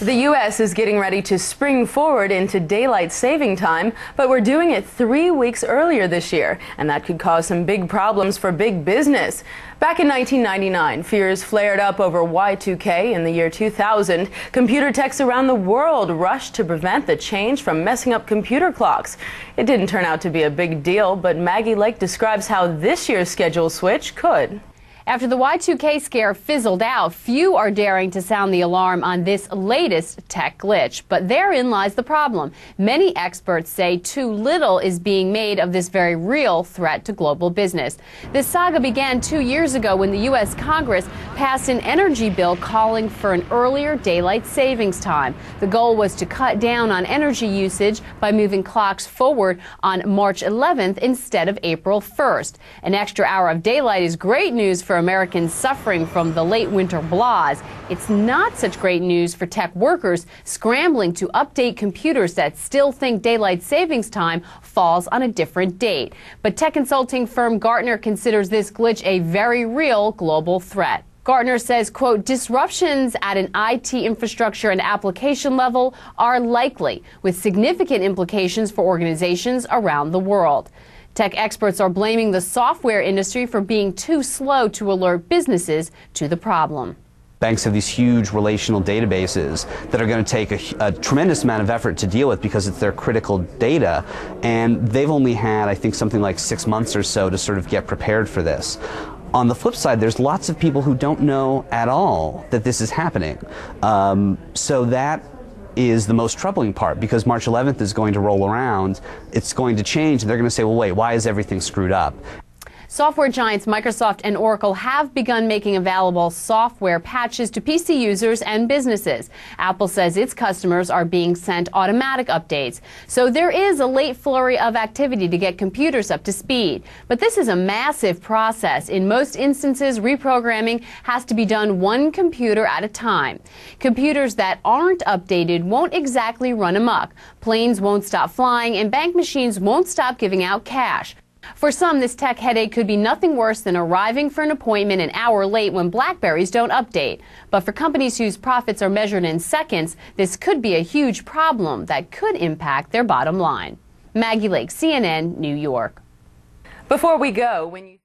The U.S. is getting ready to spring forward into daylight saving time, but we're doing it 3 weeks earlier this year, and that could cause some big problems for big business. Back in 1999, fears flared up over Y2K. In the year 2000, computer techs around the world rushed to prevent the change from messing up computer clocks. It didn't turn out to be a big deal, but Maggie Lake describes how this year's schedule switch could. After the Y2K scare fizzled out, few are daring to sound the alarm on this latest tech glitch. But therein lies the problem. Many experts say too little is being made of this very real threat to global business. This saga began 2 years ago when the U.S. Congress passed an energy bill calling for an earlier daylight savings time. The goal was to cut down on energy usage by moving clocks forward on March 11th instead of April 1st. An extra hour of daylight is great news for Americans suffering from the late winter blahs. It's not such great news for tech workers scrambling to update computers that still think daylight savings time falls on a different date. But tech consulting firm Gartner considers this glitch a very real global threat. Gartner says, quote, disruptions at an IT infrastructure and application level are likely, with significant implications for organizations around the world. Tech experts are blaming the software industry for being too slow to alert businesses to the problem. Banks have these huge relational databases that are going to take a tremendous amount of effort to deal with because it's their critical data, and they've only had, I think, something like 6 months or so to sort of get prepared for this. On the flip side, there's lots of people who don't know at all that this is happening. So that is the most troubling part, because March 11th is going to roll around, it's going to change, and they're going to say, well, wait, why is everything screwed up? Software giants Microsoft and Oracle have begun making available software patches to PC users and businesses. Apple says its customers are being sent automatic updates. So there is a late flurry of activity to get computers up to speed. But this is a massive process. In most instances, reprogramming has to be done one computer at a time. Computers that aren't updated won't exactly run amok. Planes won't stop flying, and bank machines won't stop giving out cash. For some, this tech headache could be nothing worse than arriving for an appointment an hour late when BlackBerries don't update. But for companies whose profits are measured in seconds, this could be a huge problem that could impact their bottom line. Maggie Lake, CNN, New York. Before we go, when you